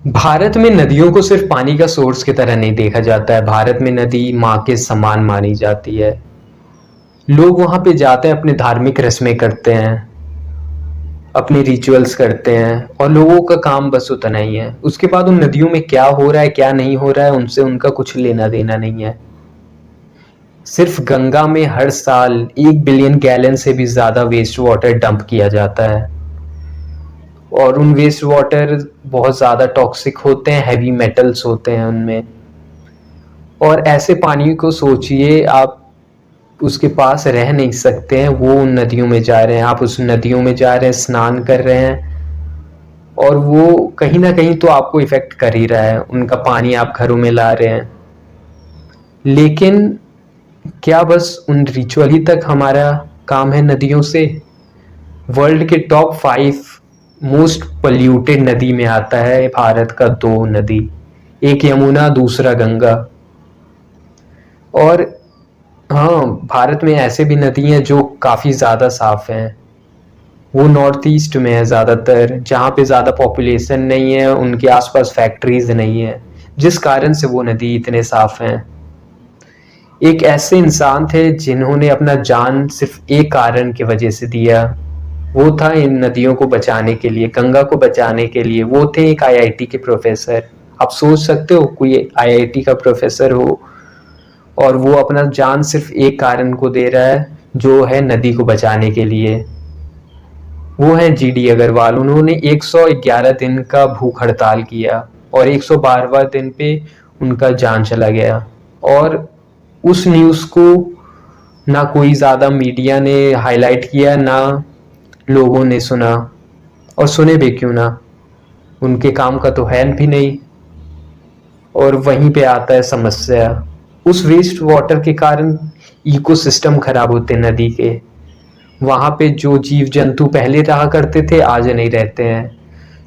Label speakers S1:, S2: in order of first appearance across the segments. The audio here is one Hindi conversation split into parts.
S1: भारत में नदियों को सिर्फ पानी का सोर्स की तरह नहीं देखा जाता है। भारत में नदी माँ के समान मानी जाती है। लोग वहां पे जाते हैं, अपने धार्मिक रस्में करते हैं, अपने रिचुअल्स करते हैं, और लोगों का काम बस उतना ही है। उसके बाद उन नदियों में क्या हो रहा है क्या नहीं हो रहा है उनसे उनका कुछ लेना देना नहीं है। सिर्फ गंगा में हर साल 1 बिलियन गैलन से भी ज्यादा वेस्ट वाटर डंप किया जाता है, और उन वेस्ट वाटर बहुत ज़्यादा टॉक्सिक होते हैं, हैवी मेटल्स होते हैं उनमें। और ऐसे पानी को सोचिए, आप उसके पास रह नहीं सकते हैं, वो उन नदियों में जा रहे हैं, आप उस नदियों में जा रहे हैं, स्नान कर रहे हैं, और वो कहीं ना कहीं तो आपको इफेक्ट कर ही रहा है। उनका पानी आप घरों में ला रहे हैं, लेकिन क्या बस उन रिचुअल ही तक हमारा काम है नदियों से? वर्ल्ड के टॉप 5 मोस्ट पोल्यूटेड नदी में आता है भारत का 2 नदी, एक यमुना दूसरा गंगा। और हाँ, भारत में ऐसे भी नदी हैं जो काफ़ी ज़्यादा साफ हैं। वो नॉर्थ ईस्ट में है ज़्यादातर, जहाँ पे ज़्यादा पॉपुलेशन नहीं है, उनके आसपास फैक्ट्रीज नहीं है, जिस कारण से वो नदी इतने साफ हैं। एक ऐसे इंसान थे जिन्होंने अपना जान सिर्फ एक कारण की वजह से दिया। वो था इन नदियों को बचाने के लिए, गंगा को बचाने के लिए। वो थे एक आईआईटी के प्रोफेसर। आप सोच सकते हो, कोई आईआईटी का प्रोफेसर हो और वो अपना जान सिर्फ एक कारण को दे रहा है, जो है नदी को बचाने के लिए। वो है जीडी अग्रवाल। उन्होंने 111 दिन का भूख हड़ताल किया और 112वां दिन पे उनका जान चला गया। और उस न्यूज़ को ना कोई ज़्यादा मीडिया ने हाईलाइट किया, ना लोगों ने सुना, और सुने भी क्यों ना, उनके काम का तो है भी नहीं। और वहीं पे आता है समस्या। उस वेस्ट वाटर के कारण इकोसिस्टम खराब होते नदी के। वहां पे जो जीव जंतु पहले रहा करते थे आज नहीं रहते हैं।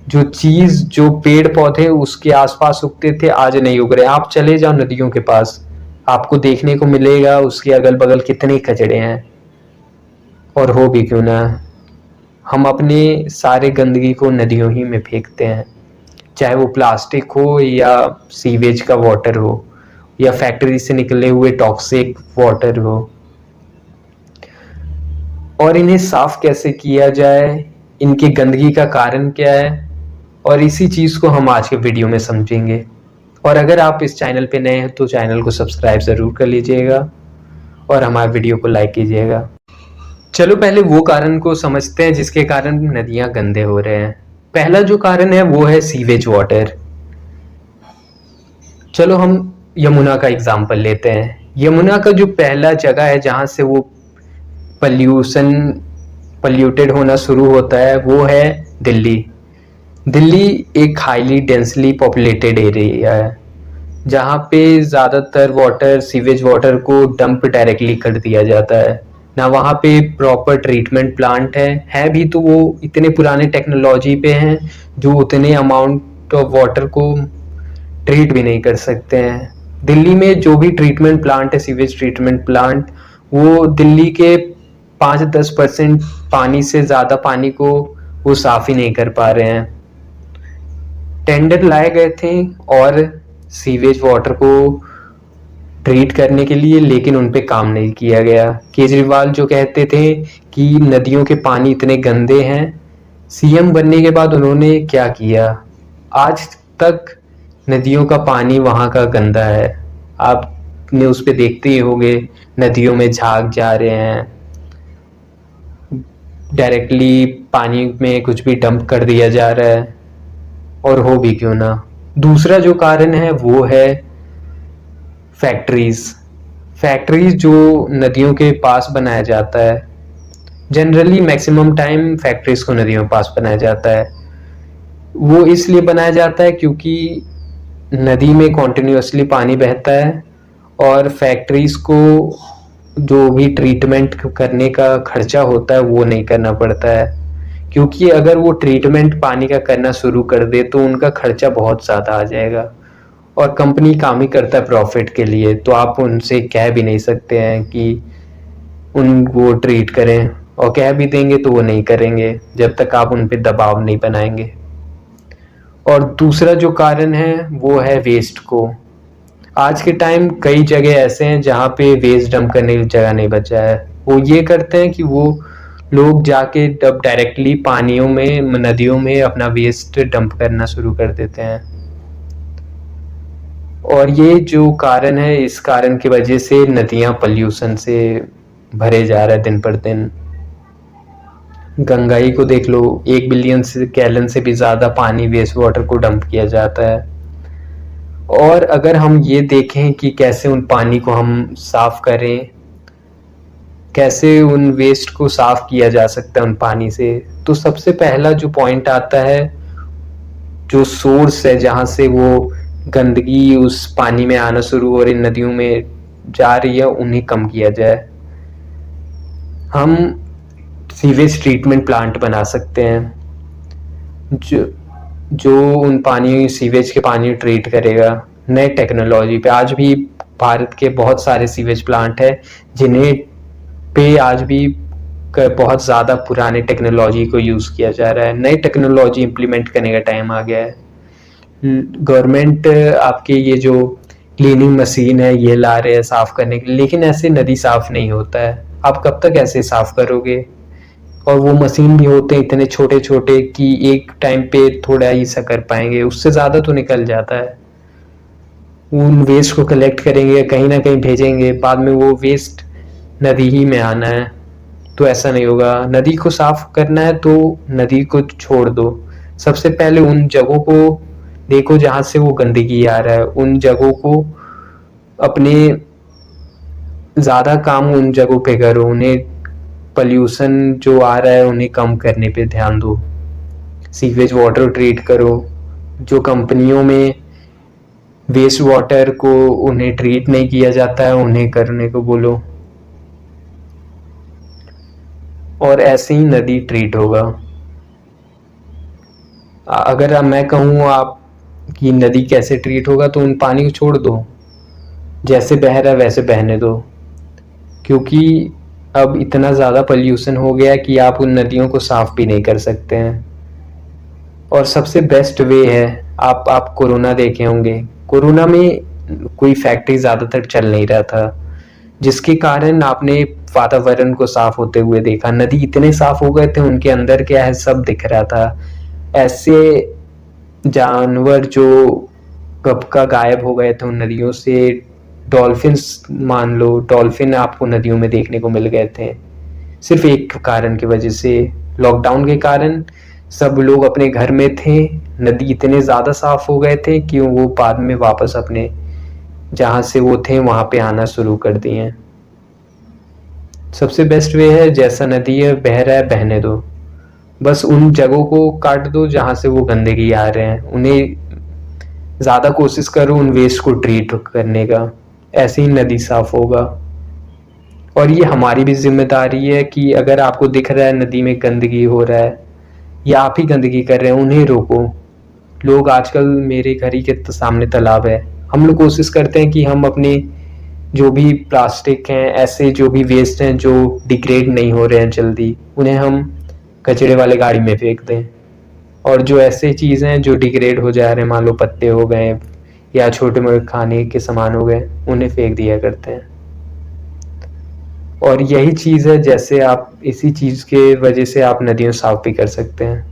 S1: जो पेड़ पौधे उसके आसपास उगते थे आज नहीं उग रहे। आप चले जाओ नदियों के पास, आपको देखने को मिलेगा उसके अगल बगल कितने कचड़े हैं। और हो भी क्यों ना, हम अपने सारे गंदगी को नदियों ही में फेंकते हैं, चाहे वो प्लास्टिक हो या सीवेज का वाटर हो या फैक्ट्री से निकले हुए टॉक्सिक वाटर हो। और इन्हें साफ कैसे किया जाए, इनकी गंदगी का कारण क्या है, और इसी चीज़ को हम आज के वीडियो में समझेंगे। और अगर आप इस चैनल पे नए हैं तो चैनल को सब्सक्राइब ज़रूर कर लीजिएगा और हमारे वीडियो को लाइक कीजिएगा। चलो पहले वो कारण को समझते हैं जिसके कारण नदियां गंदे हो रहे हैं। पहला जो कारण है वो है सीवेज वाटर। चलो हम यमुना का एग्जाम्पल लेते हैं। यमुना का जो पहला जगह है जहां से वो पल्यूशन पल्यूटेड होना शुरू होता है वो है दिल्ली। दिल्ली एक हाईली डेंसली पॉपुलेटेड एरिया है, जहाँ पे ज़्यादातर वाटर सीवेज वाटर को डंप डायरेक्टली कर दिया जाता है। ना वहाँ पे प्रॉपर ट्रीटमेंट प्लांट है भी तो वो इतने पुराने टेक्नोलॉजी पे हैं जो उतने अमाउंट ऑफ वाटर को ट्रीट भी नहीं कर सकते हैं। दिल्ली में जो भी ट्रीटमेंट प्लांट है, सीवेज ट्रीटमेंट प्लांट, वो दिल्ली के 5-10% पानी से ज़्यादा पानी को वो साफ ही नहीं कर पा रहे हैं। टेंडर लाए गए थे और सीवेज वाटर को ट्रीट करने के लिए, लेकिन उन पे काम नहीं किया गया। केजरीवाल जो कहते थे कि नदियों के पानी इतने गंदे हैं, सीएम बनने के बाद उन्होंने क्या किया? आज तक नदियों का पानी वहाँ का गंदा है। आप न्यूज़ पे देखते ही होंगे, नदियों में झाग जा रहे हैं, डायरेक्टली पानी में कुछ भी डंप कर दिया जा रहा है। और हो भी क्यों ना। दूसरा जो कारण है वो है फैक्ट्रीज। फैक्ट्रीज जो नदियों के पास बनाया जाता है, जनरली मैक्सिमम टाइम फैक्ट्रीज को नदियों के पास बनाया जाता है। वो इसलिए बनाया जाता है क्योंकि नदी में कॉन्टिन्यूसली पानी बहता है और फैक्ट्रीज को जो भी ट्रीटमेंट करने का खर्चा होता है वो नहीं करना पड़ता है। क्योंकि अगर वो ट्रीटमेंट पानी का करना शुरू कर दे तो उनका खर्चा बहुत ज़्यादा आ जाएगा, और कंपनी काम ही करता है प्रॉफिट के लिए, तो आप उनसे कह भी नहीं सकते हैं कि वो ट्रीट करें, और कह भी देंगे तो वो नहीं करेंगे जब तक आप उन पे दबाव नहीं बनाएंगे। और दूसरा जो कारण है वो है वेस्ट को। आज के टाइम कई जगह ऐसे हैं जहाँ पे वेस्ट डंप करने की जगह नहीं बचा है। वो ये करते हैं कि वो लोग जाके तब डायरेक्टली पानियों में, नदियों में अपना वेस्ट डंप करना शुरू कर देते हैं। और ये जो कारण है, इस कारण की वजह से नदियाँ पॉल्यूशन से भरे जा रहा है दिन पर दिन। गंगाई को देख लो, 1 बिलियन गैलन से भी ज़्यादा पानी वेस्ट वाटर को डंप किया जाता है। और अगर हम ये देखें कि कैसे उन पानी को हम साफ करें, कैसे उन वेस्ट को साफ किया जा सकता है उन पानी से, तो सबसे पहला जो पॉइंट आता है, जो सोर्स है जहाँ से वो गंदगी उस पानी में आना शुरू हो रही, नदियों में जा रही है, उन्हें कम किया जाए। हम सीवेज ट्रीटमेंट प्लांट बना सकते हैं जो उन पानी, सीवेज के पानी ट्रीट करेगा नए टेक्नोलॉजी पे। आज भी भारत के बहुत सारे सीवेज प्लांट है जिन्हें पे आज भी बहुत ज़्यादा पुराने टेक्नोलॉजी को यूज़ किया जा रहा है। नई टेक्नोलॉजी इम्प्लीमेंट करने का टाइम आ गया है। गवर्नमेंट आपके ये जो क्लीनिंग मशीन है ये ला रहे हैं साफ़ करने के लिए, लेकिन ऐसे नदी साफ़ नहीं होता है। आप कब तक ऐसे साफ़ करोगे? और वो मशीन भी होते हैं इतने छोटे छोटे कि एक टाइम पे थोड़ा ही सा कर पाएंगे, उससे ज़्यादा तो निकल जाता है। उन वेस्ट को कलेक्ट करेंगे, कहीं ना कहीं भेजेंगे, बाद में वो वेस्ट नदी ही में आना है, तो ऐसा नहीं होगा। नदी को साफ करना है तो नदी को छोड़ दो। सबसे पहले उन जगहों को देखो जहाँ से वो गंदगी आ रहा है, उन जगहों को अपने ज़्यादा काम उन जगहों पे करो, उन्हें पॉल्यूशन जो आ रहा है उन्हें कम करने पे ध्यान दो। सीवेज वाटर ट्रीट करो, जो कंपनियों में वेस्ट वाटर को उन्हें ट्रीट नहीं किया जाता है उन्हें करने को बोलो, और ऐसे ही नदी ट्रीट होगा। अगर मैं कहूँ आप कि नदी कैसे ट्रीट होगा, तो उन पानी को छोड़ दो, जैसे बह रहा है वैसे बहने दो, क्योंकि अब इतना ज़्यादा पोल्यूशन हो गया कि आप उन नदियों को साफ भी नहीं कर सकते हैं। और सबसे बेस्ट वे है, आप कोरोना देखे होंगे, कोरोना में कोई फैक्ट्री ज़्यादातर चल नहीं रहा था, जिसके कारण आपने वातावरण को साफ होते हुए देखा। नदी इतने साफ हो गए थे, उनके अंदर क्या है सब दिख रहा था। ऐसे जानवर जो कब का गायब हो गए थे उन नदियों से, डॉल्फिन्स मान लो, डॉल्फिन आपको नदियों में देखने को मिल गए थे, सिर्फ एक कारण की वजह से, लॉकडाउन के कारण। सब लोग अपने घर में थे, नदी इतने ज़्यादा साफ हो गए थे कि वो बाद में वापस अपने जहाँ से वो थे वहाँ पे आना शुरू कर दिए। सबसे बेस्ट वे है, जैसा नदी है बह रहा है बहने दो, बस उन जगहों को काट दो जहाँ से वो गंदगी आ रहे हैं, उन्हें ज़्यादा कोशिश करो उन वेस्ट को ट्रीट करने का, ऐसे ही नदी साफ होगा। और ये हमारी भी जिम्मेदारी है कि अगर आपको दिख रहा है नदी में गंदगी हो रहा है या आप ही गंदगी कर रहे हैं, उन्हें रोको। लोग आजकल, मेरे घर ही के सामने तालाब है, हम लोग कोशिश करते हैं कि हम अपने जो भी प्लास्टिक हैं, ऐसे जो भी वेस्ट हैं जो डिग्रेड नहीं हो रहे हैं जल्दी, उन्हें हम कचरे वाले गाड़ी में फेंक दें। और जो ऐसे चीज़ें हैं जो डिग्रेड हो जा रहे हैं, मान लो पत्ते हो गए या छोटे मोटे खाने के सामान हो गए, उन्हें फेंक दिया करते हैं। और यही चीज़ है, जैसे आप इसी चीज़ के वजह से आप नदियों साफ भी कर सकते हैं।